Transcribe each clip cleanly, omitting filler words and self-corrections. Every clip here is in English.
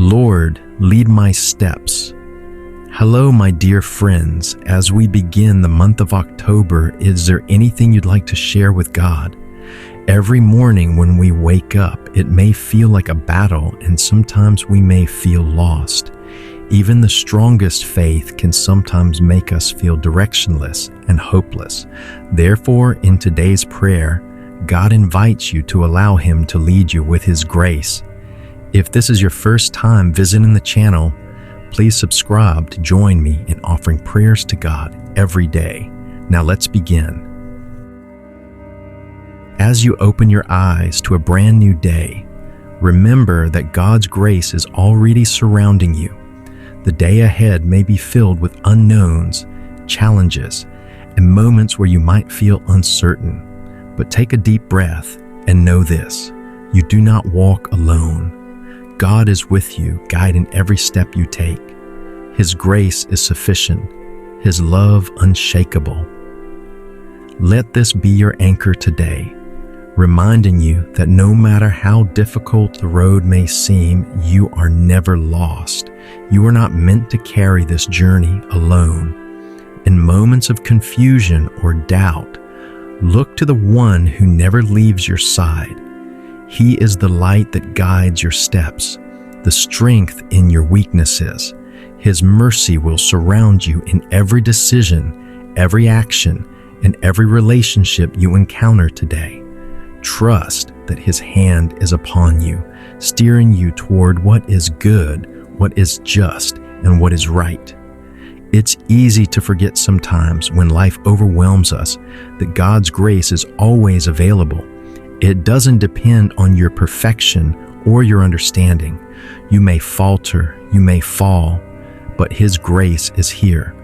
Lord, lead my steps. Hello, my dear friends. As we begin the month of October, is there anything you'd like to share with God? Every morning when we wake up, it may feel like a battle, and sometimes we may feel lost. Even the strongest faith can sometimes make us feel directionless and hopeless. Therefore, in today's prayer, God invites you to allow Him to lead you with His grace. If this is your first time visiting the channel, please subscribe to join me in offering prayers to God every day. Now let's begin. As you open your eyes to a brand new day, remember that God's grace is already surrounding you. The day ahead may be filled with unknowns, challenges, and moments where you might feel uncertain. But take a deep breath and know this: you do not walk alone. God is with you, guiding every step you take. His grace is sufficient, His love unshakable. Let this be your anchor today, reminding you that no matter how difficult the road may seem, you are never lost. You are not meant to carry this journey alone. In moments of confusion or doubt, look to the one who never leaves your side. He is the light that guides your steps, the strength in your weaknesses. His mercy will surround you in every decision, every action, and every relationship you encounter today. Trust that His hand is upon you, steering you toward what is good, what is just, and what is right. It's easy to forget sometimes when life overwhelms us that God's grace is always available. It doesn't depend on your perfection or your understanding. You may falter, you may fall, but His grace is here,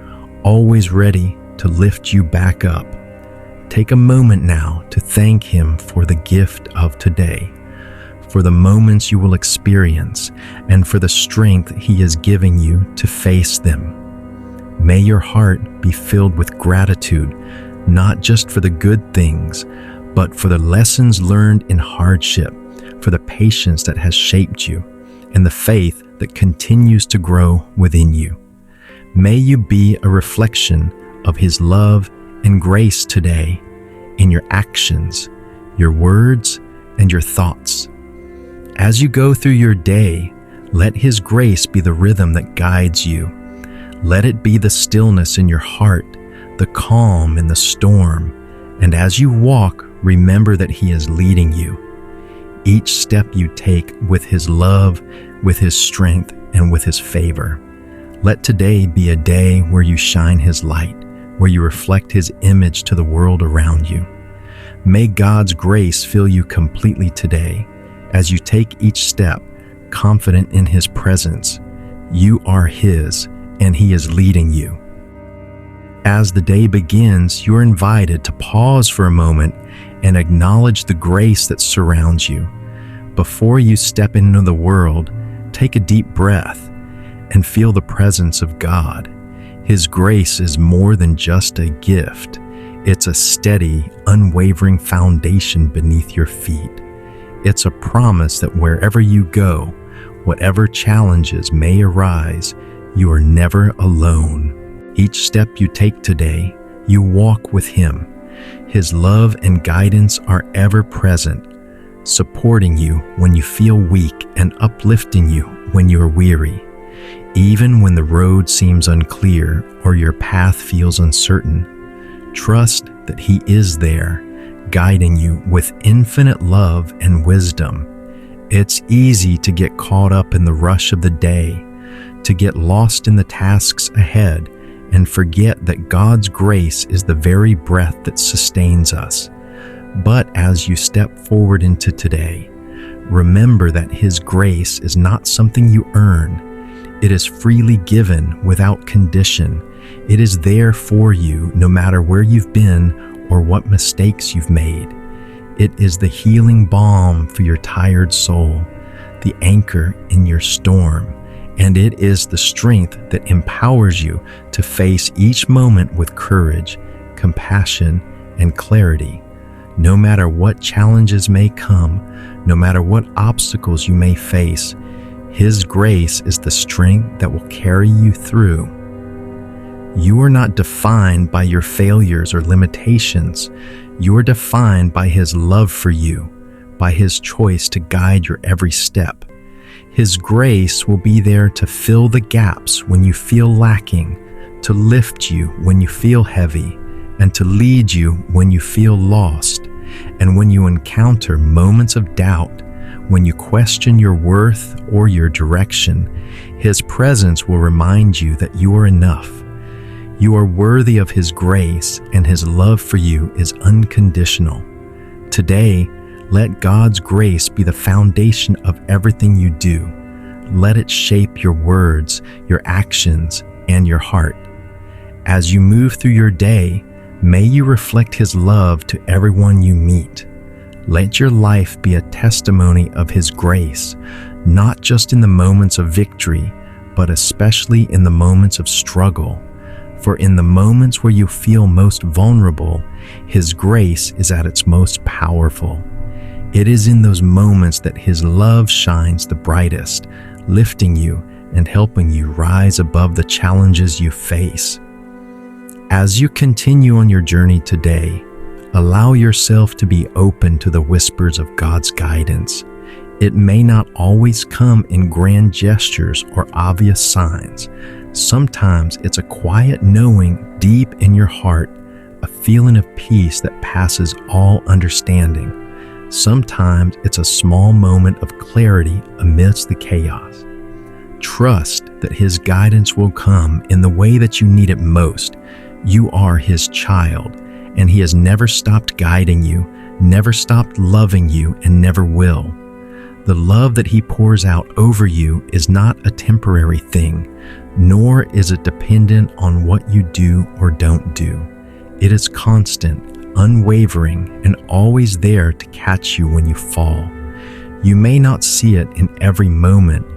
always ready to lift you back up. Take a moment now to thank Him for the gift of today, for the moments you will experience, and for the strength He is giving you to face them. May your heart be filled with gratitude, not just for the good things, but for the lessons learned in hardship, for the patience that has shaped you, and the faith that continues to grow within you. May you be a reflection of His love and grace today in your actions, your words, and your thoughts. As you go through your day, let His grace be the rhythm that guides you. Let it be the stillness in your heart, the calm in the storm, and as you walk, remember that He is leading you. Each step you take with His love, with His strength, and with His favor. Let today be a day where you shine His light, where you reflect His image to the world around you. May God's grace fill you completely today as you take each step, confident in His presence. You are His, and He is leading you. As the day begins, you're invited to pause for a moment and acknowledge the grace that surrounds you. Before you step into the world, take a deep breath and feel the presence of God. His grace is more than just a gift. It's a steady, unwavering foundation beneath your feet. It's a promise that wherever you go, whatever challenges may arise, you are never alone. Each step you take today, you walk with Him. His love and guidance are ever present, supporting you when you feel weak and uplifting you when you are weary. Even when the road seems unclear or your path feels uncertain, trust that He is there, guiding you with infinite love and wisdom. It's easy to get caught up in the rush of the day, to get lost in the tasks ahead, and forget that God's grace is the very breath that sustains us. But as you step forward into today, remember that His grace is not something you earn. It is freely given without condition. It is there for you no matter where you've been or what mistakes you've made. It is the healing balm for your tired soul, the anchor in your storm, and it is the strength that empowers you to face each moment with courage, compassion, and clarity. No matter what challenges may come, no matter what obstacles you may face, His grace is the strength that will carry you through. You are not defined by your failures or limitations. You are defined by His love for you, by His choice to guide your every step. His grace will be there to fill the gaps when you feel lacking, to lift you when you feel heavy, and to lead you when you feel lost. And when you encounter moments of doubt, when you question your worth or your direction, His presence will remind you that you are enough. You are worthy of His grace, and His love for you is unconditional. Today, let God's grace be the foundation of everything you do. Let it shape your words, your actions, and your heart. As you move through your day, may you reflect His love to everyone you meet. Let your life be a testimony of His grace, not just in the moments of victory, but especially in the moments of struggle. For in the moments where you feel most vulnerable, His grace is at its most powerful. It is in those moments that His love shines the brightest, lifting you and helping you rise above the challenges you face. As you continue on your journey today, allow yourself to be open to the whispers of God's guidance. It may not always come in grand gestures or obvious signs. Sometimes it's a quiet knowing deep in your heart, a feeling of peace that passes all understanding. Sometimes it's a small moment of clarity amidst the chaos. Trust that His guidance will come in the way that you need it most. You are His child, and He has never stopped guiding you, never stopped loving you, and never will. The love that He pours out over you is not a temporary thing, nor is it dependent on what you do or don't do. It is constant, unwavering, and always there to catch you when you fall. You may not see it in every moment,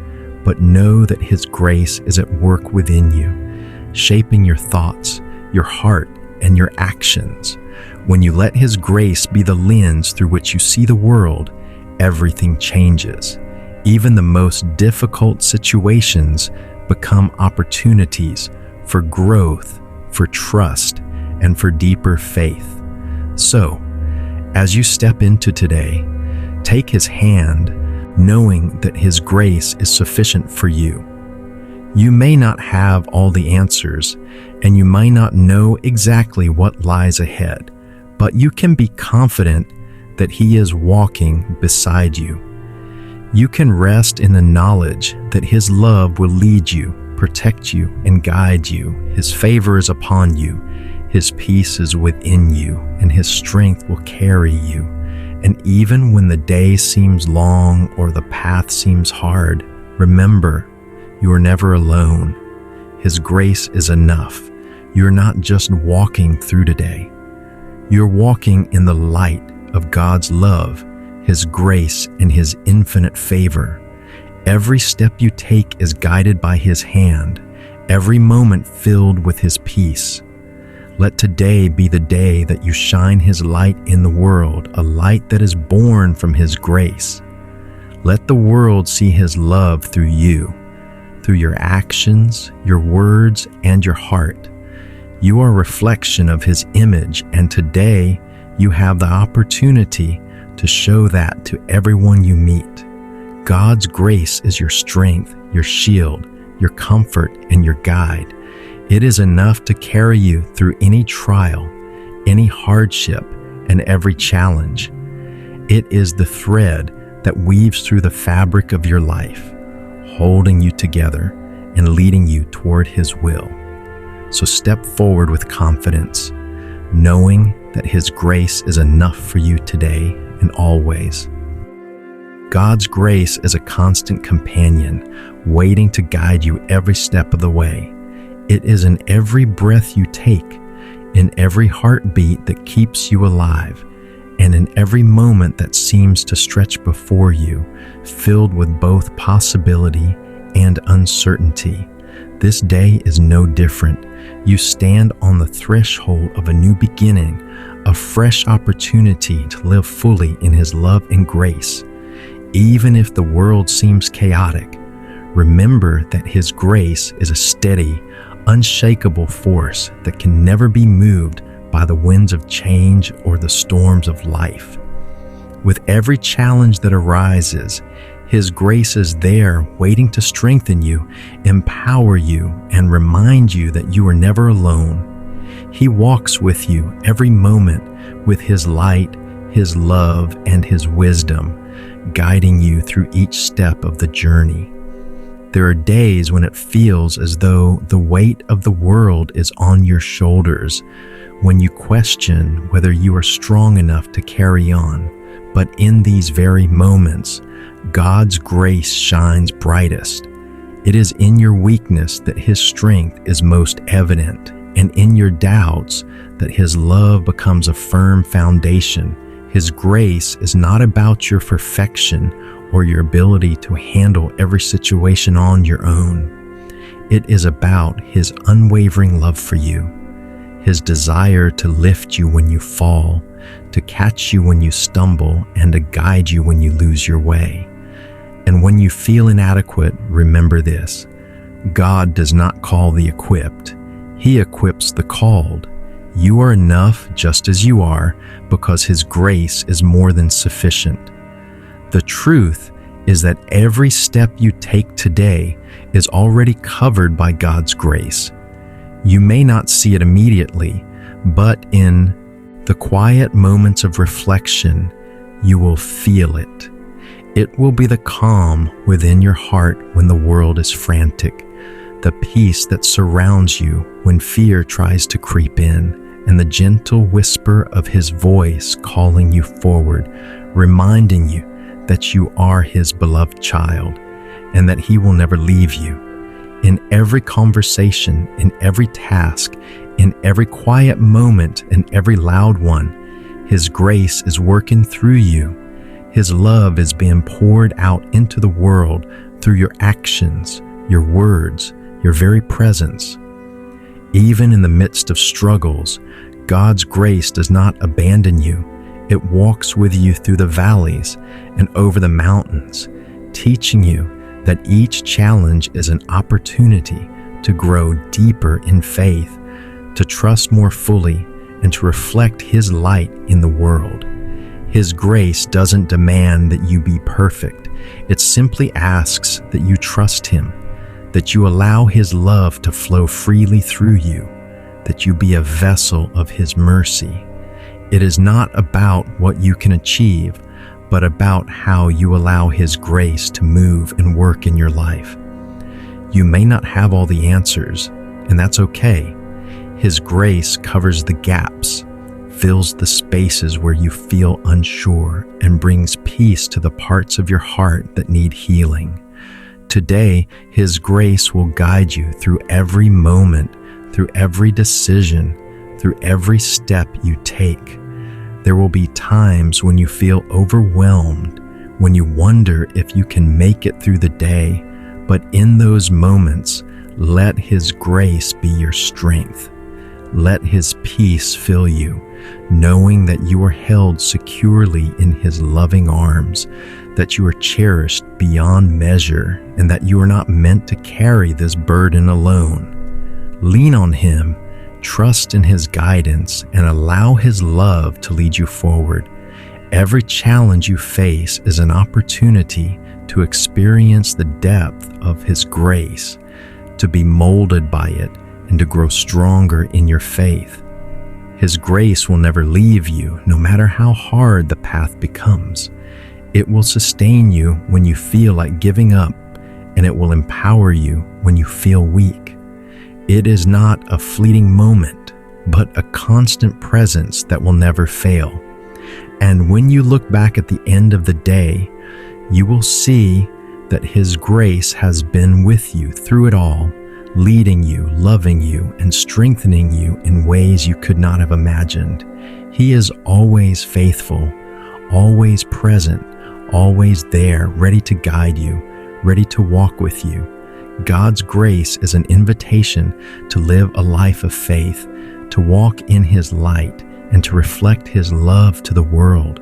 but know that His grace is at work within you, shaping your thoughts, your heart, and your actions. When you let His grace be the lens through which you see the world, everything changes. Even the most difficult situations become opportunities for growth, for trust, and for deeper faith. So, as you step into today, take His hand, knowing that His grace is sufficient for you. You may not have all the answers, and you might not know exactly what lies ahead, but you can be confident that He is walking beside you. You can rest in the knowledge that His love will lead you, protect you, and guide you. His favor is upon you, His peace is within you, and His strength will carry you. And even when the day seems long or the path seems hard, remember, you are never alone. His grace is enough. You're not just walking through today. You're walking in the light of God's love, His grace, and His infinite favor. Every step you take is guided by His hand, every moment filled with His peace. Let today be the day that you shine His light in the world, a light that is born from His grace. Let the world see His love through you, through your actions, your words, and your heart. You are a reflection of His image, and today you have the opportunity to show that to everyone you meet. God's grace is your strength, your shield, your comfort, and your guide. It is enough to carry you through any trial, any hardship, and every challenge. It is the thread that weaves through the fabric of your life, holding you together and leading you toward His will. So step forward with confidence, knowing that His grace is enough for you today and always. God's grace is a constant companion, waiting to guide you every step of the way. It is in every breath you take, in every heartbeat that keeps you alive, and in every moment that seems to stretch before you, filled with both possibility and uncertainty. This day is no different. You stand on the threshold of a new beginning, a fresh opportunity to live fully in His love and grace. Even if the world seems chaotic, remember that His grace is a steady, unshakable force that can never be moved by the winds of change or the storms of life. With every challenge that arises, His grace is there waiting to strengthen you, empower you, and remind you that you are never alone. He walks with you every moment with His light, His love, and His wisdom, guiding you through each step of the journey. There are days when it feels as though the weight of the world is on your shoulders, when you question whether you are strong enough to carry on. But in these very moments, God's grace shines brightest. It is in your weakness that His strength is most evident, and in your doubts that His love becomes a firm foundation. His grace is not about your perfection or your ability to handle every situation on your own. It is about His unwavering love for you, His desire to lift you when you fall, to catch you when you stumble, and to guide you when you lose your way. And when you feel inadequate, remember this: God does not call the equipped. He equips the called. You are enough just as you are because His grace is more than sufficient. The truth is that every step you take today is already covered by God's grace. You may not see it immediately, but in the quiet moments of reflection, you will feel it. It will be the calm within your heart when the world is frantic, the peace that surrounds you when fear tries to creep in, and the gentle whisper of His voice calling you forward, reminding you that you are His beloved child and that He will never leave you. In every conversation, in every task, in every quiet moment, and every loud one, His grace is working through you. His love is being poured out into the world through your actions, your words, your very presence. Even in the midst of struggles, God's grace does not abandon you. It walks with you through the valleys and over the mountains, teaching you that each challenge is an opportunity to grow deeper in faith, to trust more fully, and to reflect His light in the world. His grace doesn't demand that you be perfect. It simply asks that you trust Him, that you allow His love to flow freely through you, that you be a vessel of His mercy. It is not about what you can achieve, but about how you allow His grace to move and work in your life. You may not have all the answers, and that's okay. His grace covers the gaps, fills the spaces where you feel unsure, and brings peace to the parts of your heart that need healing. Today, His grace will guide you through every moment, through every decision, through every step you take. There will be times when you feel overwhelmed, when you wonder if you can make it through the day, but in those moments, let His grace be your strength. Let His peace fill you, knowing that you are held securely in His loving arms, that you are cherished beyond measure, and that you are not meant to carry this burden alone. Lean on Him, trust in His guidance, and allow His love to lead you forward. Every challenge you face is an opportunity to experience the depth of His grace, to be molded by it, and to grow stronger in your faith. His grace will never leave you, no matter how hard the path becomes. It will sustain you when you feel like giving up, and it will empower you when you feel weak. It is not a fleeting moment, but a constant presence that will never fail. And when you look back at the end of the day, you will see that His grace has been with you through it all, leading you, loving you, and strengthening you in ways you could not have imagined. He is always faithful, always present, always there, ready to guide you, ready to walk with you. God's grace is an invitation to live a life of faith, to walk in His light, and to reflect His love to the world.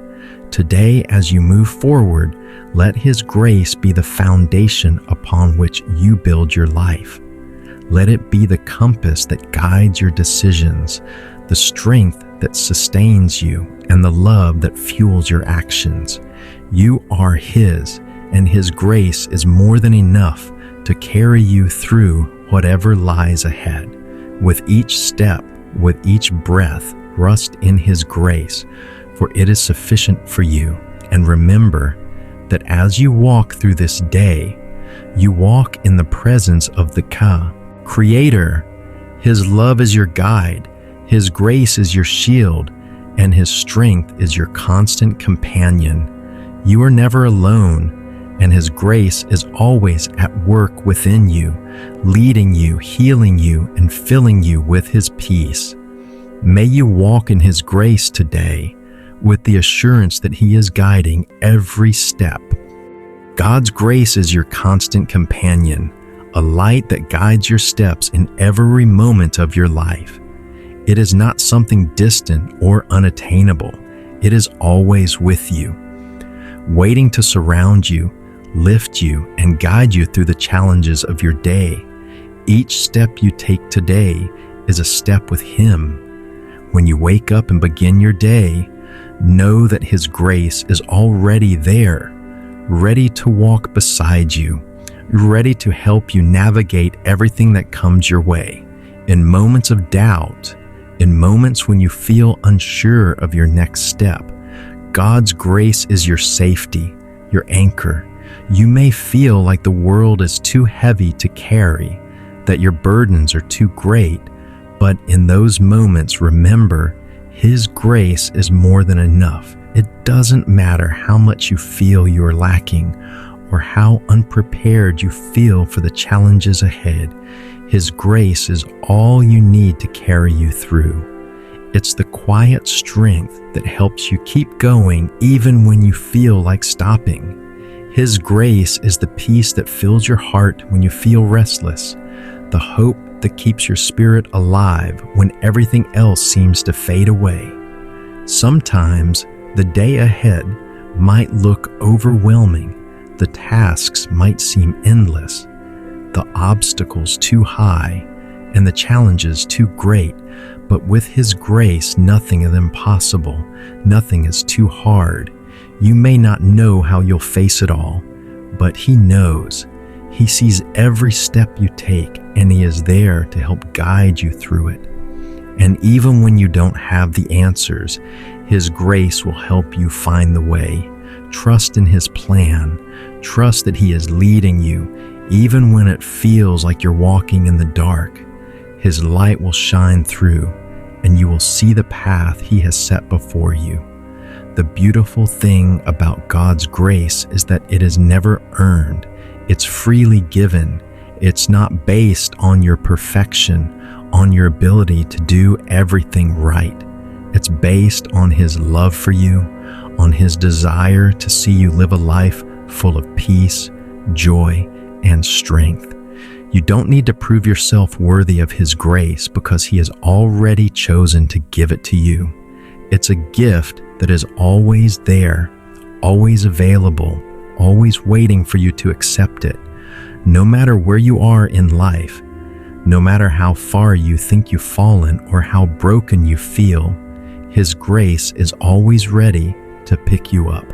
Today, as you move forward, let His grace be the foundation upon which you build your life. Let it be the compass that guides your decisions, the strength that sustains you, and the love that fuels your actions. You are His, and His grace is more than enough to carry you through whatever lies ahead. With each step, with each breath, rest in His grace, for it is sufficient for you. And remember that as you walk through this day, you walk in the presence of the Creator. His love is your guide, His grace is your shield, and His strength is your constant companion. You are never alone, and His grace is always at work within you, leading you, healing you, and filling you with His peace. May you walk in His grace today, with the assurance that He is guiding every step. God's grace is your constant companion, a light that guides your steps in every moment of your life. It is not something distant or unattainable. It is always with you, waiting to surround you, lift you, and guide you through the challenges of your day. Each step you take today is a step with Him. When you wake up and begin your day, know that His grace is already there, ready to walk beside you, ready to help you navigate everything that comes your way. In moments of doubt, in moments when you feel unsure of your next step, God's grace is your safety, your anchor. You may feel like the world is too heavy to carry, that your burdens are too great, but in those moments, remember, His grace is more than enough. It doesn't matter how much you feel you are lacking or how unprepared you feel for the challenges ahead. His grace is all you need to carry you through. It's the quiet strength that helps you keep going even when you feel like stopping. His grace is the peace that fills your heart when you feel restless, the hope that keeps your spirit alive when everything else seems to fade away. Sometimes the day ahead might look overwhelming. The tasks might seem endless, the obstacles too high, and the challenges too great. But with His grace, nothing is impossible. Nothing is too hard. You may not know how you'll face it all, but He knows. He sees every step you take, and He is there to help guide you through it. And even when you don't have the answers, His grace will help you find the way. Trust in His plan. Trust that He is leading you, even when it feels like you're walking in the dark. His light will shine through, and you will see the path He has set before you. The beautiful thing about God's grace is that it is never earned. It's freely given. It's not based on your perfection, on your ability to do everything right. It's based on His love for you, on His desire to see you live a life full of peace, joy, and strength. You don't need to prove yourself worthy of His grace because He has already chosen to give it to you. It's a gift that is always there, always available, always waiting for you to accept it. No matter where you are in life, no matter how far you think you've fallen or how broken you feel, His grace is always ready to pick you up.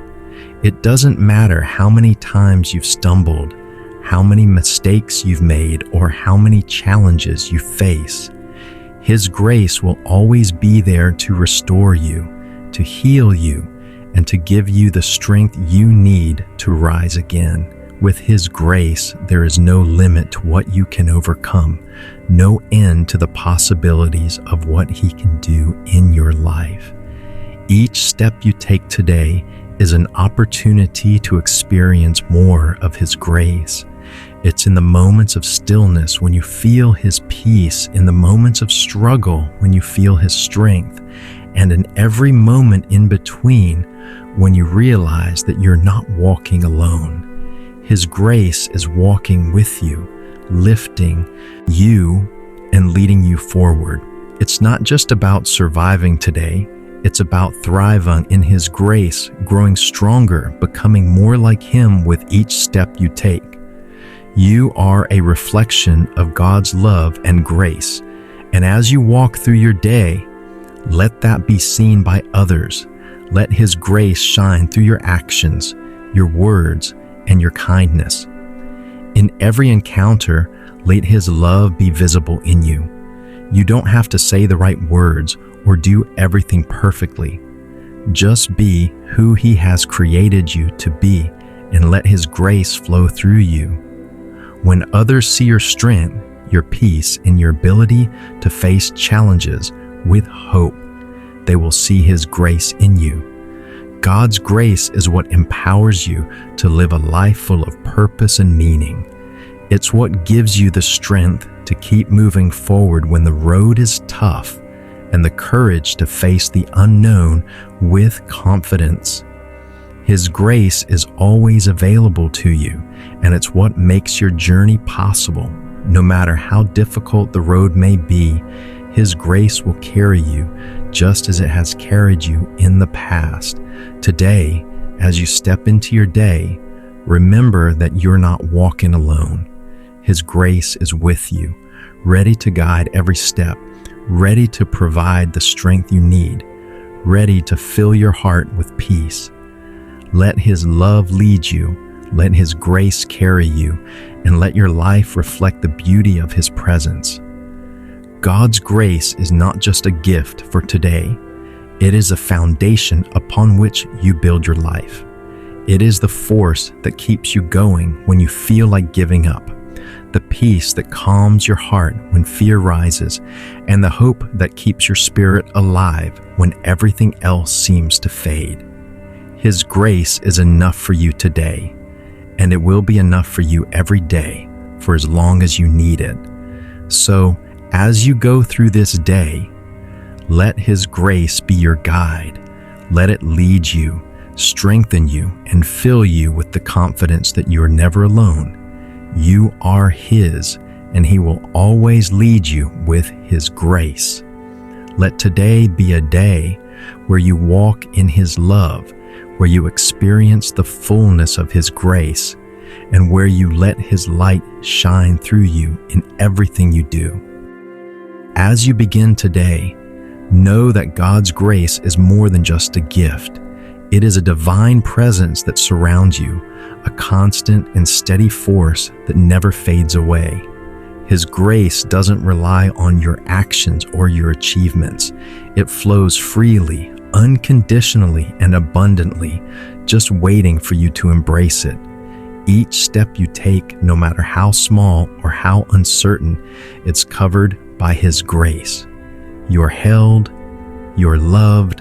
It doesn't matter how many times you've stumbled, how many mistakes you've made, or how many challenges you face. His grace will always be there to restore you, to heal you, and to give you the strength you need to rise again. With His grace, there is no limit to what you can overcome, no end to the possibilities of what He can do in your life. Each step you take today is an opportunity to experience more of His grace. It's in the moments of stillness when you feel His peace, in the moments of struggle when you feel His strength, and in every moment in between when you realize that you're not walking alone. His grace is walking with you, lifting you and leading you forward. It's not just about surviving today. It's about thriving in His grace, growing stronger, becoming more like Him with each step you take. You are a reflection of God's love and grace, and as you walk through your day, let that be seen by others. Let His grace shine through your actions, your words, and your kindness. In every encounter, let His love be visible in you. You don't have to say the right words or do everything perfectly. Just be who He has created you to be and let His grace flow through you. When others see your strength, your peace, and your ability to face challenges with hope, they will see His grace in you. God's grace is what empowers you to live a life full of purpose and meaning. It's what gives you the strength to keep moving forward when the road is tough and the courage to face the unknown with confidence. His grace is always available to you, and it's what makes your journey possible. No matter how difficult the road may be, His grace will carry you just as it has carried you in the past. Today, as you step into your day, remember that you're not walking alone. His grace is with you, ready to guide every step, ready to provide the strength you need, ready to fill your heart with peace. Let His love lead you, let His grace carry you, and let your life reflect the beauty of His presence. God's grace is not just a gift for today. It is a foundation upon which you build your life. It is the force that keeps you going when you feel like giving up, the peace that calms your heart when fear rises, and the hope that keeps your spirit alive when everything else seems to fade. His grace is enough for you today, and it will be enough for you every day for as long as you need it. So, as you go through this day, let His grace be your guide. Let it lead you, strengthen you, and fill you with the confidence that you are never alone. You are His, and He will always lead you with His grace. Let today be a day where you walk in His love, where you experience the fullness of His grace, and where you let His light shine through you in everything you do. As you begin today, know that God's grace is more than just a gift. It is a divine presence that surrounds you, a constant and steady force that never fades away. His grace doesn't rely on your actions or your achievements. It flows freely, unconditionally, and abundantly, just waiting for you to embrace it. Each step you take, no matter how small or how uncertain, it's covered by His grace. You're held, you're loved,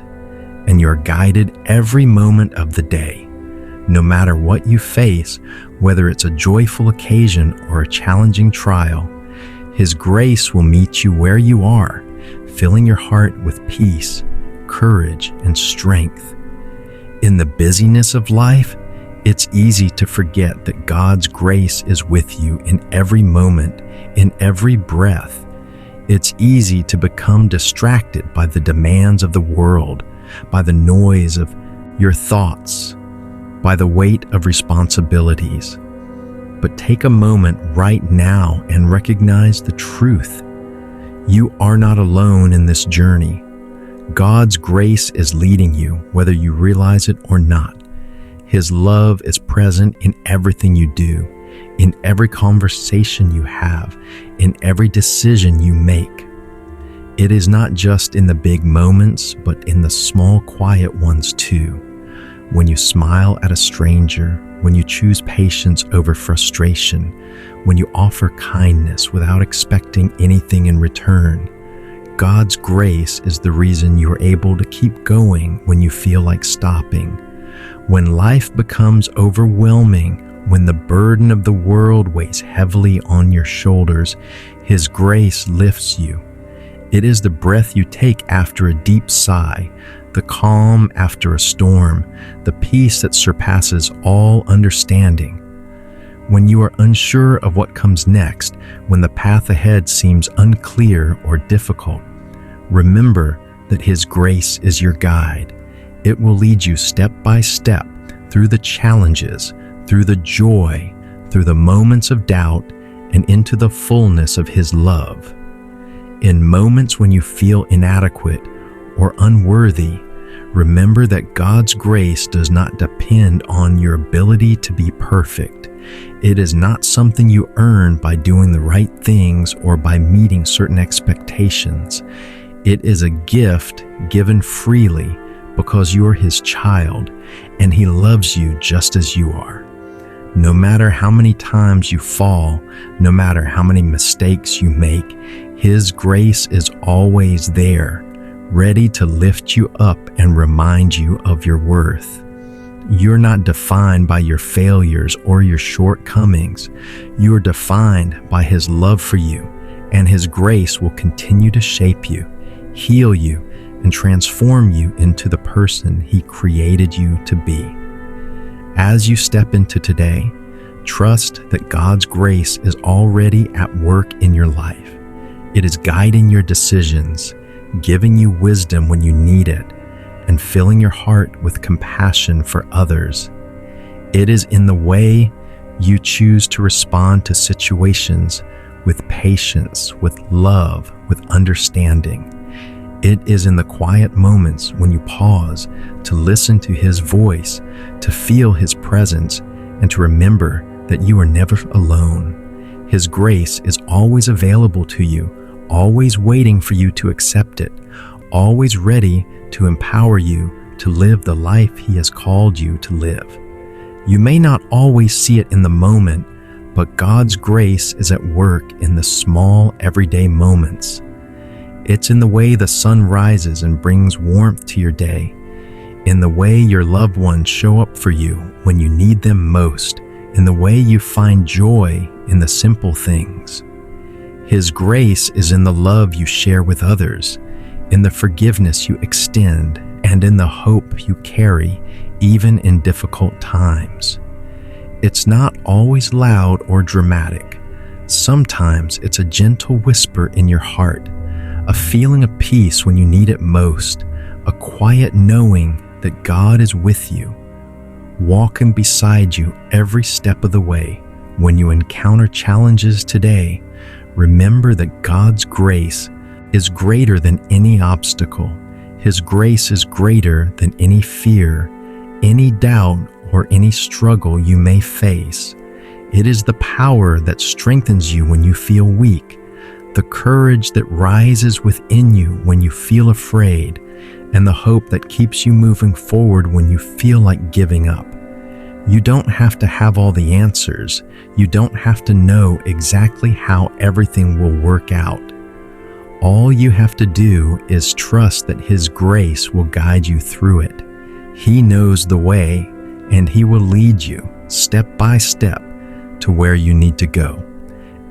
and you're guided every moment of the day. No matter what you face, whether it's a joyful occasion or a challenging trial, His grace will meet you where you are, filling your heart with peace, courage, and strength. In the busyness of life, it's easy to forget that God's grace is with you in every moment, in every breath. It's easy to become distracted by the demands of the world, by the noise of your thoughts, by the weight of responsibilities. But take a moment right now and recognize the truth. You are not alone in this journey. God's grace is leading you, whether you realize it or not. His love is present in everything you do, in every conversation you have, in every decision you make. It is not just in the big moments, but in the small, quiet ones too. When you smile at a stranger, when you choose patience over frustration, when you offer kindness without expecting anything in return. God's grace is the reason you are able to keep going when you feel like stopping. When life becomes overwhelming, when the burden of the world weighs heavily on your shoulders, His grace lifts you. It is the breath you take after a deep sigh, the calm after a storm, the peace that surpasses all understanding. When you are unsure of what comes next, when the path ahead seems unclear or difficult, remember that His grace is your guide. It will lead you step by step through the challenges, through the joy, through the moments of doubt, and into the fullness of His love. In moments when you feel inadequate or unworthy, remember that God's grace does not depend on your ability to be perfect. It is not something you earn by doing the right things or by meeting certain expectations. It is a gift given freely because you are His child and He loves you just as you are. No matter how many times you fall, no matter how many mistakes you make, His grace is always there, ready to lift you up and remind you of your worth. You're not defined by your failures or your shortcomings. You are defined by His love for you, and His grace will continue to shape you, heal you, and transform you into the person He created you to be. As you step into today, trust that God's grace is already at work in your life. It is guiding your decisions, giving you wisdom when you need it, and filling your heart with compassion for others. It is in the way you choose to respond to situations with patience, with love, with understanding. It is in the quiet moments when you pause to listen to His voice, to feel His presence, and to remember that you are never alone. His grace is always available to you, always waiting for you to accept it, always ready to empower you to live the life He has called you to live. You may not always see it in the moment, but God's grace is at work in the small, everyday moments. It's in the way the sun rises and brings warmth to your day, in the way your loved ones show up for you when you need them most, in the way you find joy in the simple things. His grace is in the love you share with others, in the forgiveness you extend, and in the hope you carry, even in difficult times. It's not always loud or dramatic. Sometimes it's a gentle whisper in your heart, a feeling of peace when you need it most, a quiet knowing that God is with you, walking beside you every step of the way. When you encounter challenges today, remember that God's grace is greater than any obstacle. His grace is greater than any fear, any doubt, or any struggle you may face. It is the power that strengthens you when you feel weak, the courage that rises within you when you feel afraid, and the hope that keeps you moving forward when you feel like giving up. You don't have to have all the answers. You don't have to know exactly how everything will work out. All you have to do is trust that His grace will guide you through it. He knows the way, and He will lead you step by step to where you need to go.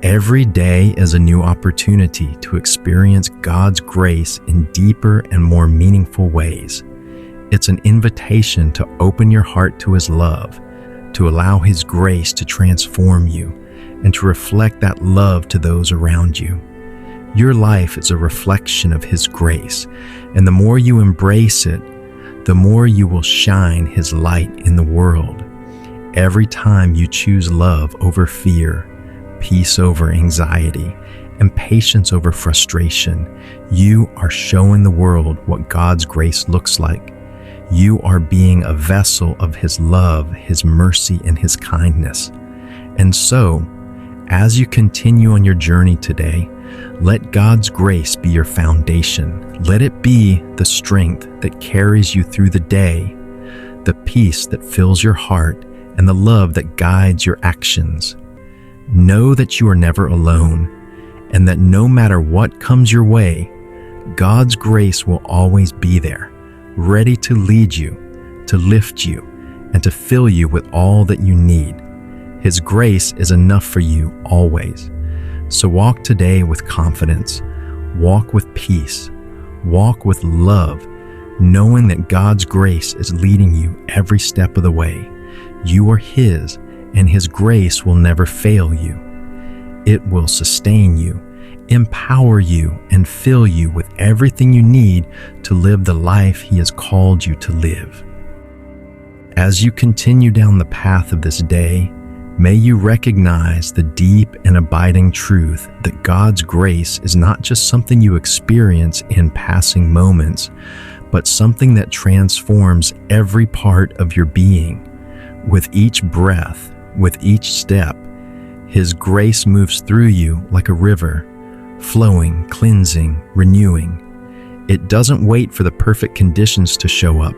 Every day is a new opportunity to experience God's grace in deeper and more meaningful ways. It's an invitation to open your heart to His love, to allow His grace to transform you, and to reflect that love to those around you. Your life is a reflection of His grace, and the more you embrace it, the more you will shine His light in the world. Every time you choose love over fear, peace over anxiety, and patience over frustration, you are showing the world what God's grace looks like. You are being a vessel of His love, His mercy, and His kindness. And so, as you continue on your journey today, let God's grace be your foundation. Let it be the strength that carries you through the day, the peace that fills your heart, and the love that guides your actions. Know that you are never alone, and that no matter what comes your way, God's grace will always be there, ready to lead you, to lift you, and to fill you with all that you need. His grace is enough for you always. So walk today with confidence, walk with peace, walk with love, knowing that God's grace is leading you every step of the way. You are His, and His grace will never fail you. It will sustain you, empower you, and fill you with everything you need to live the life He has called you to live. As you continue down the path of this day, may you recognize the deep and abiding truth that God's grace is not just something you experience in passing moments, but something that transforms every part of your being. With each breath, with each step, His grace moves through you like a river, flowing, cleansing, renewing. It doesn't wait for the perfect conditions to show up,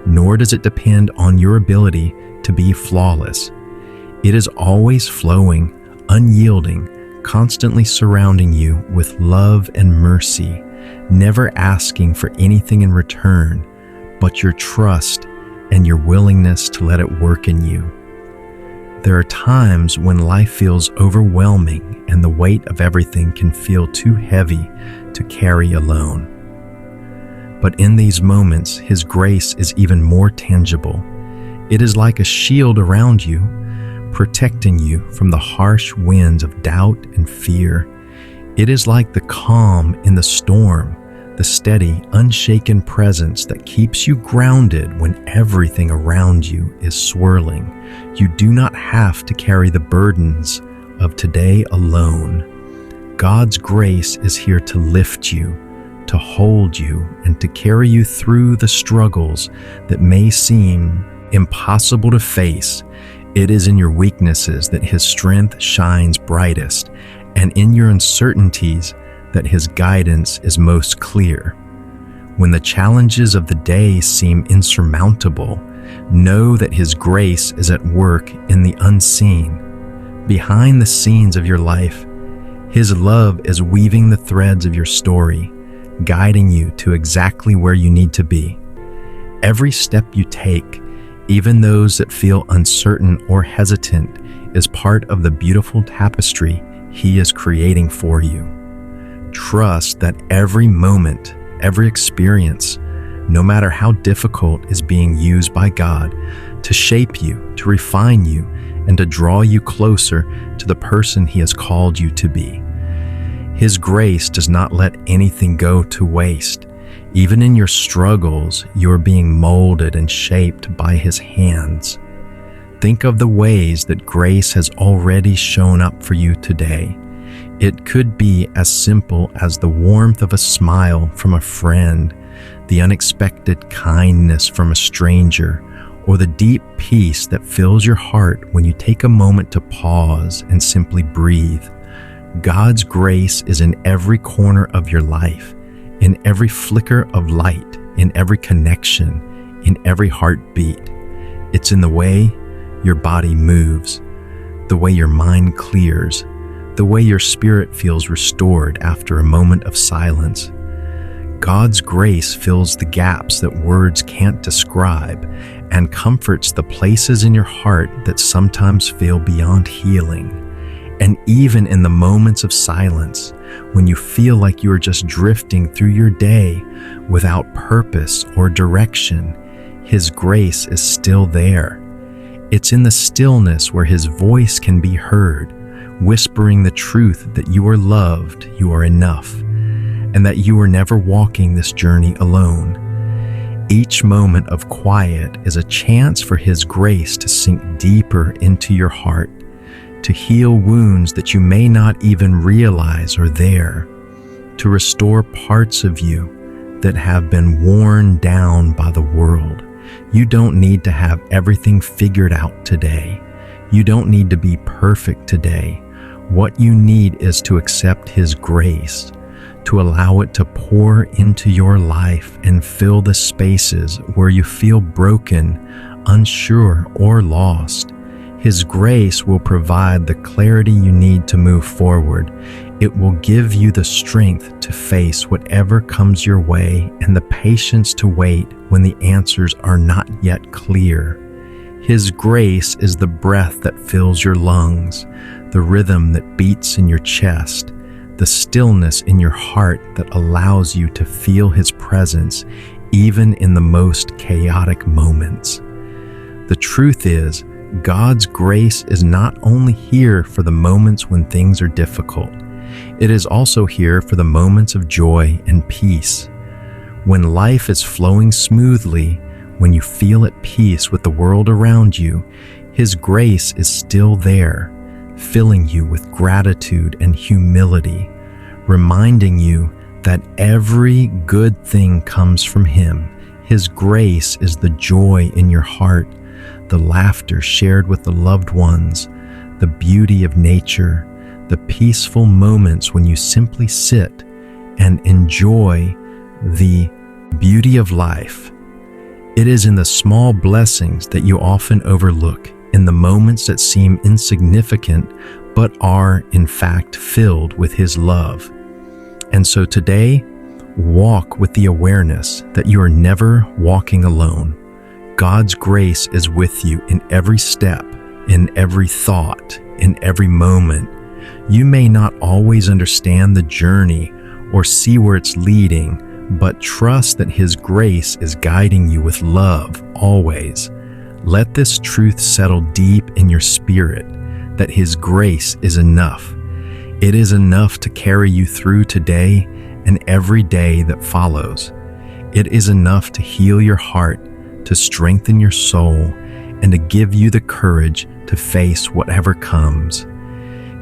nor does it depend on your ability to be flawless. It is always flowing, unyielding, constantly surrounding you with love and mercy, never asking for anything in return, but your trust and your willingness to let it work in you. There are times when life feels overwhelming and the weight of everything can feel too heavy to carry alone. But in these moments, His grace is even more tangible. It is like a shield around you, protecting you from the harsh winds of doubt and fear. It is like the calm in the storm, the steady, unshaken presence that keeps you grounded when everything around you is swirling. You do not have to carry the burdens of today alone. God's grace is here to lift you, to hold you, and to carry you through the struggles that may seem impossible to face. It is in your weaknesses that His strength shines brightest, and in your uncertainties that His guidance is most clear. When the challenges of the day seem insurmountable, know that His grace is at work in the unseen. Behind the scenes of your life, His love is weaving the threads of your story, guiding you to exactly where you need to be. Every step you take, even those that feel uncertain or hesitant, is part of the beautiful tapestry He is creating for you. Trust that every moment, every experience, no matter how difficult, is being used by God to shape you, to refine you, and to draw you closer to the person He has called you to be. His grace does not let anything go to waste. Even in your struggles, you are being molded and shaped by His hands. Think of the ways that grace has already shown up for you today. It could be as simple as the warmth of a smile from a friend, the unexpected kindness from a stranger, or the deep peace that fills your heart when you take a moment to pause and simply breathe. God's grace is in every corner of your life, in every flicker of light, in every connection, in every heartbeat. It's in the way your body moves, the way your mind clears, the way your spirit feels restored after a moment of silence. God's grace fills the gaps that words can't describe and comforts the places in your heart that sometimes feel beyond healing. And even in the moments of silence, when you feel like you are just drifting through your day without purpose or direction, His grace is still there. It's in the stillness where His voice can be heard, whispering the truth that you are loved, you are enough, and that you are never walking this journey alone. Each moment of quiet is a chance for His grace to sink deeper into your heart, to heal wounds that you may not even realize are there, to restore parts of you that have been worn down by the world. You don't need to have everything figured out today. You don't need to be perfect today. What you need is to accept His grace, to allow it to pour into your life and fill the spaces where you feel broken, unsure, or lost. His grace will provide the clarity you need to move forward. It will give you the strength to face whatever comes your way and the patience to wait when the answers are not yet clear. His grace is the breath that fills your lungs, the rhythm that beats in your chest, the stillness in your heart that allows you to feel His presence even in the most chaotic moments. The truth is, God's grace is not only here for the moments when things are difficult. It is also here for the moments of joy and peace. When life is flowing smoothly, when you feel at peace with the world around you, His grace is still there, filling you with gratitude and humility, reminding you that every good thing comes from Him. His grace is the joy in your heart, the laughter shared with the loved ones, the beauty of nature, the peaceful moments when you simply sit and enjoy the beauty of life. It is in the small blessings that you often overlook, in the moments that seem insignificant but are in fact filled with His love. And so today, walk with the awareness that you are never walking alone. God's grace is with you in every step, in every thought, in every moment. You may not always understand the journey or see where it's leading, but trust that His grace is guiding you with love always. Let this truth settle deep in your spirit, that His grace is enough. It is enough to carry you through today and every day that follows. It is enough to heal your heart, to strengthen your soul, and to give you the courage to face whatever comes.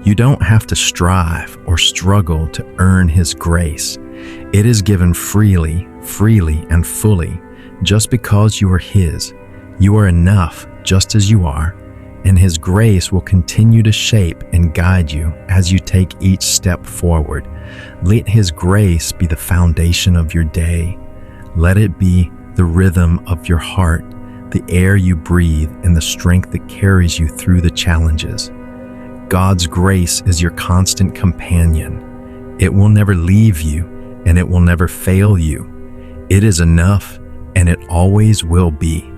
You don't have to strive or struggle to earn His grace. It is given freely, and fully, just because you are His. You are enough just as you are, and His grace will continue to shape and guide you as you take each step forward. Let His grace be the foundation of your day. Let it be the rhythm of your heart, the air you breathe, and the strength that carries you through the challenges. God's grace is your constant companion. It will never leave you, and it will never fail you. It is enough, and it always will be.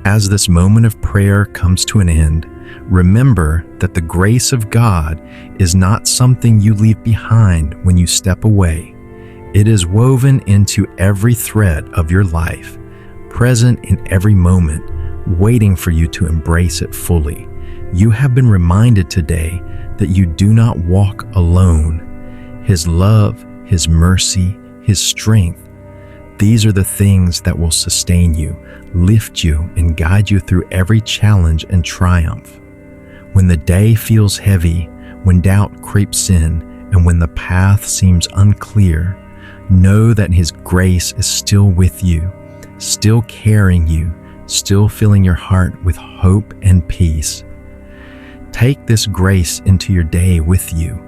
As this moment of prayer comes to an end, remember that the grace of God is not something you leave behind when you step away. It is woven into every thread of your life, present in every moment, waiting for you to embrace it fully. You have been reminded today that you do not walk alone. His love, His mercy, His strength, these are the things that will sustain you, lift you, and guide you through every challenge and triumph. When the day feels heavy, when doubt creeps in, and when the path seems unclear, know that His grace is still with you, still carrying you, still filling your heart with hope and peace. Take this grace into your day with you,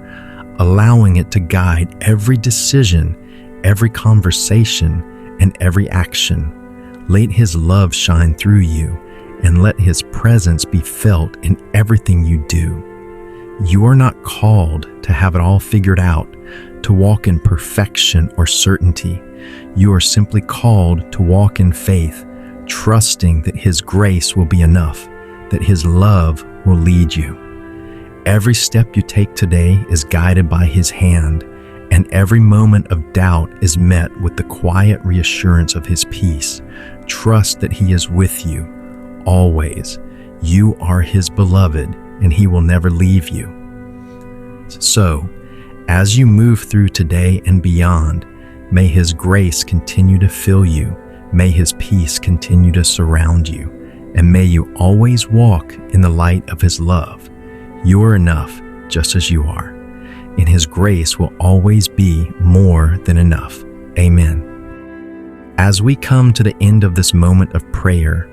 allowing it to guide every decision, every conversation, and every action. Let His love shine through you, and let His presence be felt in everything you do. You are not called to have it all figured out, to walk in perfection or certainty. You are simply called to walk in faith, trusting that His grace will be enough, that His love will lead you. Every step you take today is guided by His hand, and every moment of doubt is met with the quiet reassurance of His peace. Trust that He is with you, always. You are His beloved, and He will never leave you. So, as you move through today and beyond, may His grace continue to fill you, may His peace continue to surround you, and may you always walk in the light of His love. You are enough just as you are, and His grace will always be more than enough. Amen. As we come to the end of this moment of prayer,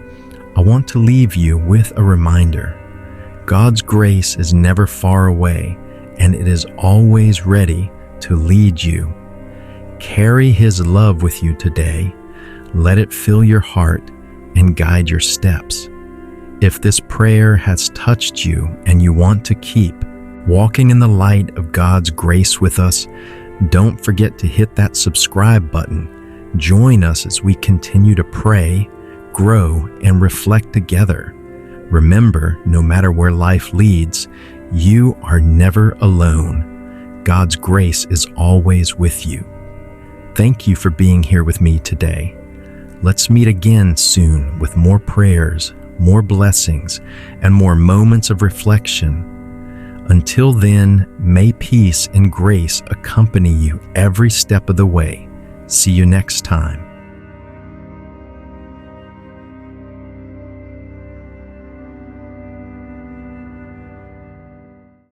I want to leave you with a reminder. God's grace is never far away, and it is always ready to lead you. Carry His love with you today. Let it fill your heart and guide your steps. If this prayer has touched you and you want to keep walking in the light of God's grace with us, don't forget to hit that subscribe button. Join us as we continue to pray, grow, and reflect together. Remember, no matter where life leads, you are never alone. God's grace is always with you. Thank you for being here with me today. Let's meet again soon with more prayers, more blessings, and more moments of reflection. Until then, may peace and grace accompany you every step of the way. See you next time.